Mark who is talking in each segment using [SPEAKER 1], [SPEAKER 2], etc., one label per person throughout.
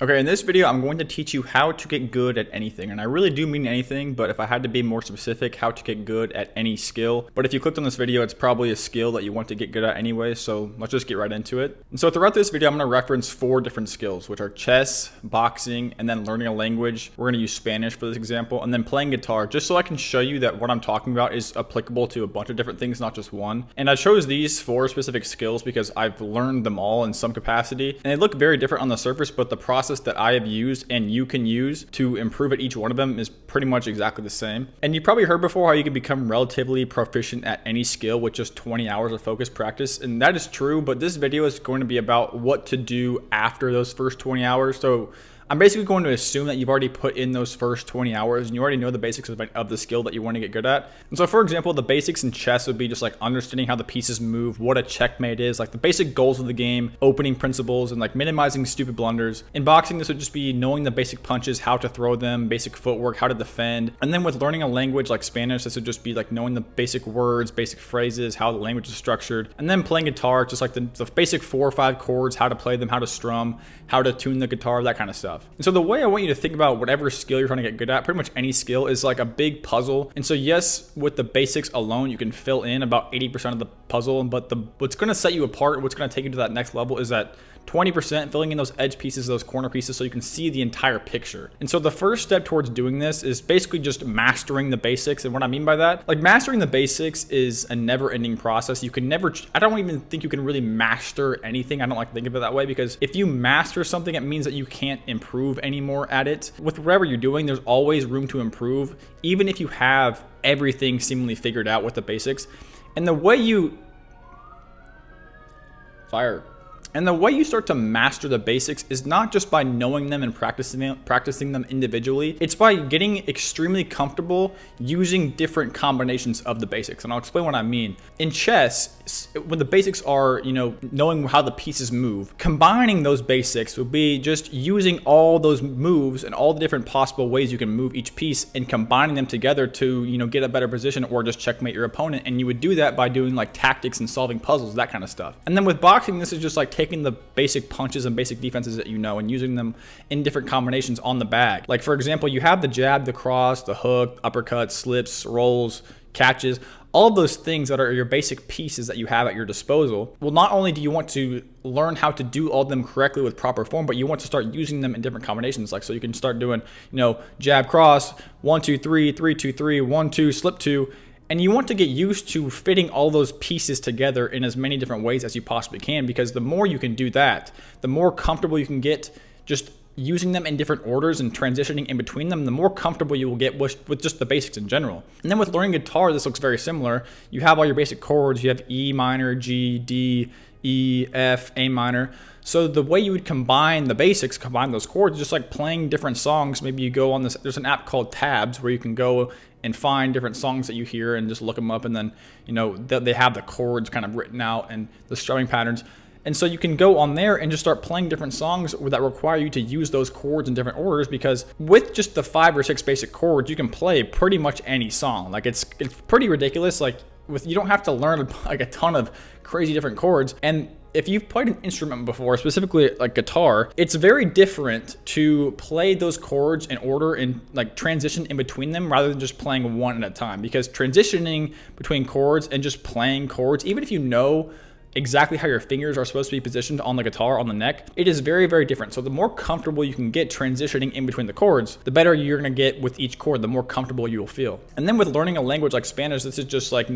[SPEAKER 1] Okay, in this video, I'm going to teach you how to get good at anything. And I really do mean anything, but if I had to be more specific, how to get good at any skill. But if you clicked on this video, it's probably a skill that you want to get good at anyway, so let's just get right into it. And so throughout this video, I'm going to reference 4 different skills, which are chess, boxing, and then learning a language. We're going to use Spanish for this example, and then playing guitar, just so I can show you that what I'm talking about is applicable to a bunch of different things, not just one. And I chose these 4 specific skills because I've learned them all in some capacity, and they look very different on the surface, but the process that I have used and you can use to improve at each one of them is pretty much exactly the same. And you probably heard before how you can become relatively proficient at any skill with just 20 hours of focused practice, and that is true, but this video is going to be about what to do after those first 20 hours. So I'm basically going to assume that you've already put in those first 20 hours and you already know the basics of the skill that you want to get good at. And so for example, the basics in chess would be just like understanding how the pieces move, what a checkmate is, like the basic goals of the game, opening principles, and like minimizing stupid blunders. In boxing, this would just be knowing the basic punches, how to throw them, basic footwork, how to defend. And then with learning a language like Spanish, this would just be like knowing the basic words, basic phrases, how the language is structured. And then playing guitar, just like the basic 4 or 5 chords, how to play them, how to strum, how to tune the guitar, that kind of stuff. And so the way I want you to think about whatever skill you're trying to get good at, pretty much any skill, is like a big puzzle. And so yes, with the basics alone, you can fill in about 80% of the puzzle, but what's going to set you apart, what's going to take you to that next level is that 20% filling in those edge pieces, those corner pieces, so you can see the entire picture. And so the first step towards doing this is basically just mastering the basics. And what I mean by that, like mastering the basics is a never-ending process. You can never, I don't even think you can really master anything. I don't like to think of it that way, because if you master something, it means that you can't improve anymore at it. With whatever you're doing, there's always room to improve, even if you have everything seemingly figured out with the basics. And the way you And the way you start to master the basics is not just by knowing them and practicing them individually. It's by getting extremely comfortable using different combinations of the basics. And I'll explain what I mean. In chess, when the basics are, knowing how the pieces move, combining those basics would be just using all those moves and all the different possible ways you can move each piece and combining them together to, get a better position or just checkmate your opponent. And you would do that by doing like tactics and solving puzzles, that kind of stuff. And then with boxing, this is just like taking the basic punches and basic defenses that you know and using them in different combinations on the bag. Like for example, you have the jab, the cross, the hook, uppercut, slips, rolls, catches, all of those things that are your basic pieces that you have at your disposal. Well, not only do you want to learn how to do all of them correctly with proper form, but you want to start using them in different combinations. Like, so you can start doing, jab, cross, 1, 2, 3, 3, 2, 3, 1, 2, slip 2. And you want to get used to fitting all those pieces together in as many different ways as you possibly can, because the more you can do that, the more comfortable you can get just using them in different orders and transitioning in between them, the more comfortable you will get with just the basics in general. And then with learning guitar, this looks very similar. You have all your basic chords. You have E minor, G, D, E, F, A minor. So the way you would combine the basics, combine those chords, just like playing different songs. Maybe you go on this, there's an app called Tabs where you can go and find different songs that you hear and just look them up. And then, they have the chords kind of written out and the strumming patterns. And so you can go on there and just start playing different songs that require you to use those chords in different orders, because with just the 5 or 6 basic chords, you can play pretty much any song. Like it's pretty ridiculous. Like you don't have to learn like a ton of crazy different chords. And if you've played an instrument before, specifically like guitar, it's very different to play those chords in order and like transition in between them rather than just playing one at a time. Because transitioning between chords and just playing chords, even if you know exactly how your fingers are supposed to be positioned on the guitar, on the neck, it is very, very different. So the more comfortable you can get transitioning in between the chords, the better you're going to get with each chord, the more comfortable you will feel. And then with learning a language like Spanish, this is just like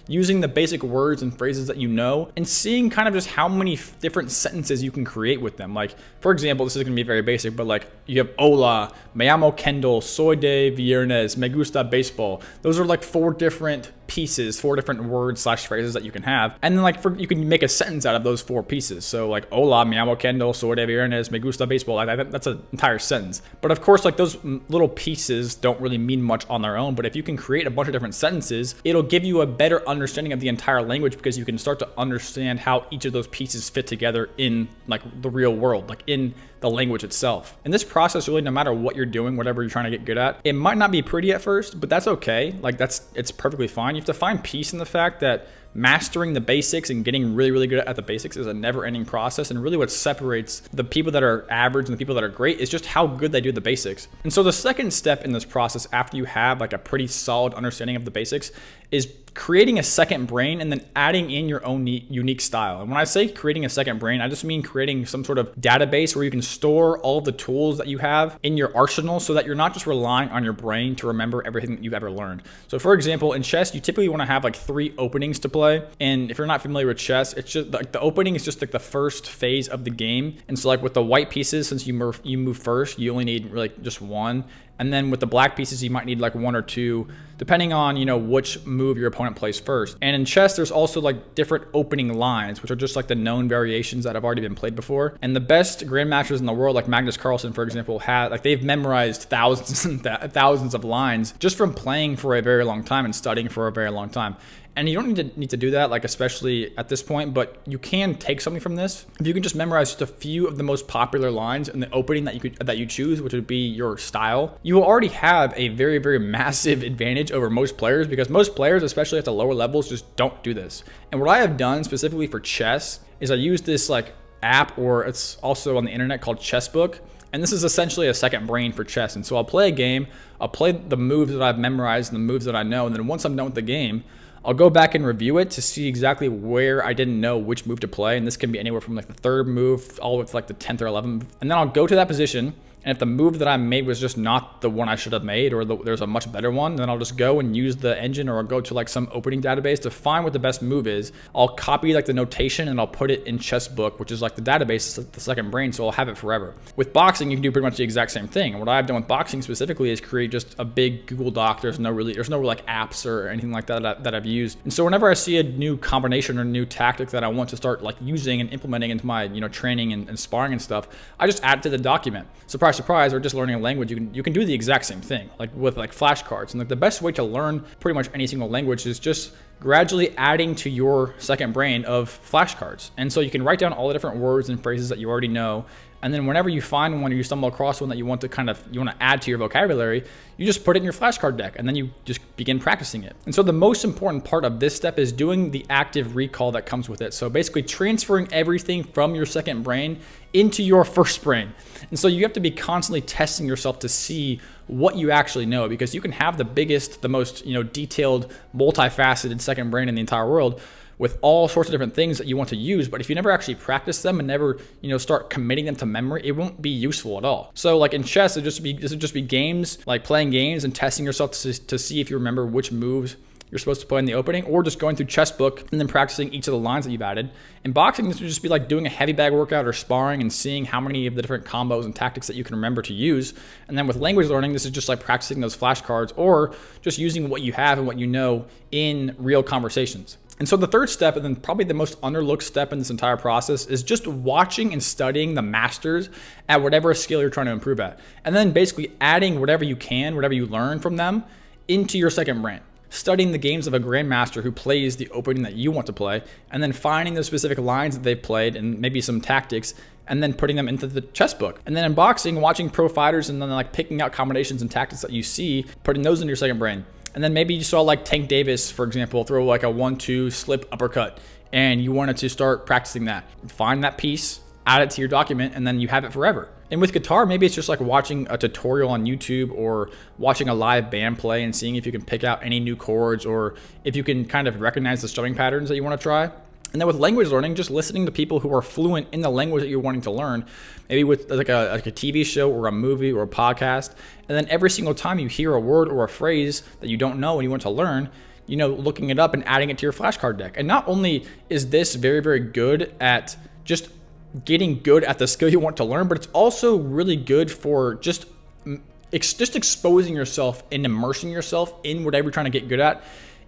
[SPEAKER 1] using the basic words and phrases that you know and seeing kind of just how many different sentences you can create with them. Like, for example, this is going to be very basic, but like you have hola, me llamo Kendall, soy de viernes, me gusta baseball. Those are like 4 different pieces, 4 different words / phrases that you can have. And then like you can make a sentence out of those 4 pieces. So like, hola, me llamo Kendall, soy de viernes, me gusta baseball. That's an entire sentence. But of course, like those little pieces don't really mean much on their own. But if you can create a bunch of different sentences, it'll give you a better understanding of the entire language, because you can start to understand how each of those pieces fit together in like the real world, like in the language itself. And this process, really, no matter what you're doing, whatever you're trying to get good at, it might not be pretty at first, but that's okay. Like it's perfectly fine. You have to find peace in the fact that mastering the basics and getting really, really good at the basics is a never-ending process. And really what separates the people that are average and the people that are great is just how good they do the basics. And so the second step in this process, after you have like a pretty solid understanding of the basics, is creating a second brain and then adding in your own unique style. And when I say creating a second brain, I just mean creating some sort of database where you can store all of the tools that you have in your arsenal so that you're not just relying on your brain to remember everything that you've ever learned. So for example, in chess, you typically want to have like 3 openings to play. And if you're not familiar with chess, it's just like the opening is just like the first phase of the game. And so like with the white pieces, since you move first, you only need like just 1. And then with the black pieces, you might need like 1 or 2, depending on, which move your opponent plays first. And in chess, there's also like different opening lines, which are just like the known variations that have already been played before. And the best grandmasters in the world, like Magnus Carlsen, for example, they've memorized thousands and thousands of lines just from playing for a very long time and studying for a very long time. And you don't need to do that, like especially at this point, but you can take something from this. If you can just memorize just a few of the most popular lines in the opening that you choose, which would be your style, you will already have a very, very massive advantage over most players, because most players, especially at the lower levels, just don't do this. And what I have done specifically for chess is I use this like app, or it's also on the internet, called Chessbook. And this is essentially a second brain for chess. And so I'll play a game, I'll play the moves that I've memorized and the moves that I know, and then once I'm done with the game, I'll go back and review it to see exactly where I didn't know which move to play. And this can be anywhere from like the 3rd move all the way to like the 10th or 11th. And then I'll go to that position. And if the move that I made was just not the one I should have made, or there's a much better one, then I'll just go and use the engine, or I'll go to like some opening database to find what the best move is. I'll copy like the notation and I'll put it in Chessbook, which is like the database, the second brain, so I'll have it forever. With boxing, you can do pretty much the exact same thing. And what I've done with boxing specifically is create just a big Google Doc. There's no like apps or anything like that I've used. And so whenever I see a new combination or new tactic that I want to start like using and implementing into my training and sparring and stuff, I just add it to the document. Surprise, or just learning a language, you can do the exact same thing, like with like flashcards. And like the best way to learn pretty much any single language is just gradually adding to your second brain of flashcards. And so you can write down all the different words and phrases that you already know. And then whenever you find one, or you stumble across one that you want to add to your vocabulary, you just put it in your flashcard deck, and then you just begin practicing it. And so the most important part of this step is doing the active recall that comes with it. So basically transferring everything from your second brain into your first brain. And so you have to be constantly testing yourself to see what you actually know, because you can have the biggest, the most detailed, multifaceted second brain in the entire world, with all sorts of different things that you want to use, but if you never actually practice them and never, start committing them to memory, it won't be useful at all. So like in chess, this would just be games, like playing games and testing yourself to see if you remember which moves you're supposed to play in the opening, or just going through Chessbook and then practicing each of the lines that you've added. In boxing, this would just be like doing a heavy bag workout or sparring and seeing how many of the different combos and tactics that you can remember to use. And then with language learning, this is just like practicing those flashcards, or just using what you have and what you know in real conversations. And so the third step, and then probably the most underlooked step in this entire process, is just watching and studying the masters at whatever skill you're trying to improve at. And then basically adding whatever you can, whatever you learn from them, into your second brain. Studying the games of a grandmaster who plays the opening that you want to play, and then finding the specific lines that they've played and maybe some tactics, and then putting them into the Chessbook. And then in boxing, watching pro fighters and then like picking out combinations and tactics that you see, putting those into your second brain. And then maybe you saw like Tank Davis, for example, throw like a 1-2 slip uppercut, and you wanted to start practicing that. Find that piece, add it to your document, and then you have it forever. And with guitar, maybe it's just like watching a tutorial on YouTube, or watching a live band play and seeing if you can pick out any new chords, or if you can kind of recognize the strumming patterns that you want to try. And then with language learning, just listening to people who are fluent in the language that you're wanting to learn, maybe with like a TV show or a movie or a podcast. And then every single time you hear a word or a phrase that you don't know and you want to learn, looking it up and adding it to your flashcard deck. And not only is this very, very good at just getting good at the skill you want to learn, but it's also really good for just exposing yourself and immersing yourself in whatever you're trying to get good at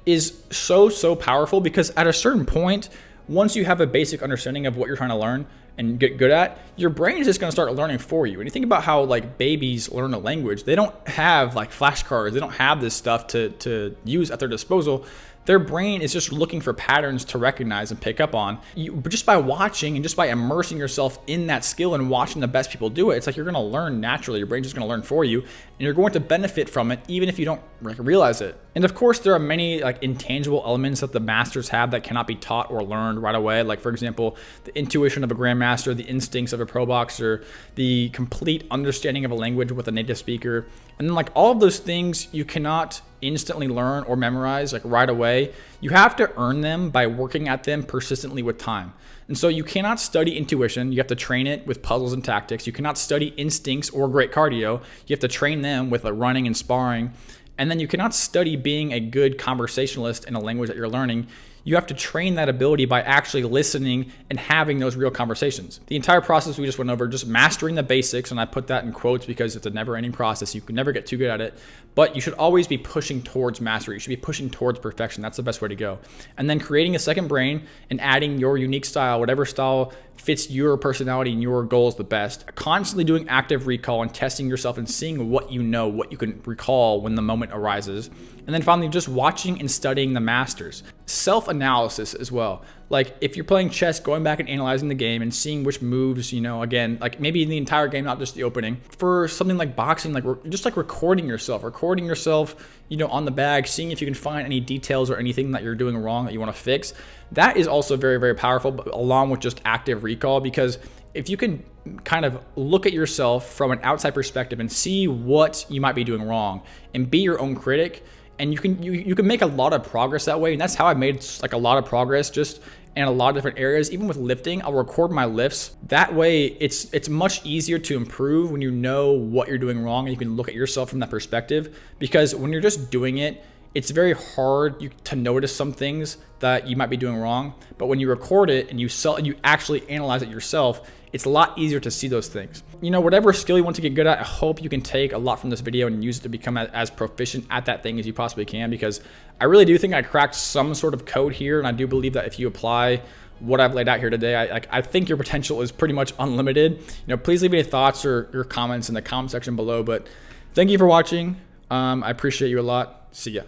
[SPEAKER 1] is so powerful, because at a certain point, once you have a basic understanding of what you're trying to learn and get good at, your brain is just going to start learning for you. And you think about how like babies learn a language, they don't have like flashcards, they don't have this stuff to use at their disposal. their brain is just looking for patterns to recognize and pick up on. But just by watching and just by immersing yourself in that skill and watching the best people do it, it's like you're going to learn naturally. Your brain's just going to learn for you, and you're going to benefit from it even if you don't realize it. And of course, there are many like intangible elements that the masters have that cannot be taught or learned right away. Like, for example, the intuition of a grandmaster, the instincts of a pro boxer, the complete understanding of a language with a native speaker. And then like all of those things you cannot instantly learn or memorize like right away. You have to earn them by working at them persistently with time. And so you cannot study intuition. You have to train it with puzzles and tactics. You cannot study instincts or great cardio. You have to train them with running and sparring. And then you cannot study being a good conversationalist in a language that you're learning. You have to train that ability by actually listening and having those real conversations. The entire process we just went over, just mastering the basics, and I put that in quotes because it's a never-ending process. You can never get too good at it, but you should always be pushing towards mastery. You should be pushing towards perfection. That's the best way to go. And then creating a second brain and adding your unique style, whatever style fits your personality and your goals the best. Constantly doing active recall and testing yourself and seeing what you know, what you can recall when the moment arises. And then finally, just watching and studying the masters. Self-analysis as well. Like if you're playing chess, going back and analyzing the game and seeing which moves, again, like maybe in the entire game, not just the opening. For something like boxing, like just like recording yourself, on the bag, seeing if you can find any details or anything that you're doing wrong that you want to fix. That is also very, very powerful, but along with just active recall, because if you can kind of look at yourself from an outside perspective and see what you might be doing wrong and be your own critic, and you can make a lot of progress that way. And that's how I made like a lot of progress just in a lot of different areas. Even with lifting, I'll record my lifts. That way it's much easier to improve when you know what you're doing wrong and you can look at yourself from that perspective. Because when you're just doing it, it's very hard to notice some things that you might be doing wrong. But when you record it and you actually analyze it yourself, it's a lot easier to see those things. Whatever skill you want to get good at, I hope you can take a lot from this video and use it to become as proficient at that thing as you possibly can, because I really do think I cracked some sort of code here. And I do believe that if you apply what I've laid out here today, I think your potential is pretty much unlimited. Please leave any thoughts or your comments in the comment section below. But thank you for watching. I appreciate you a lot. See ya.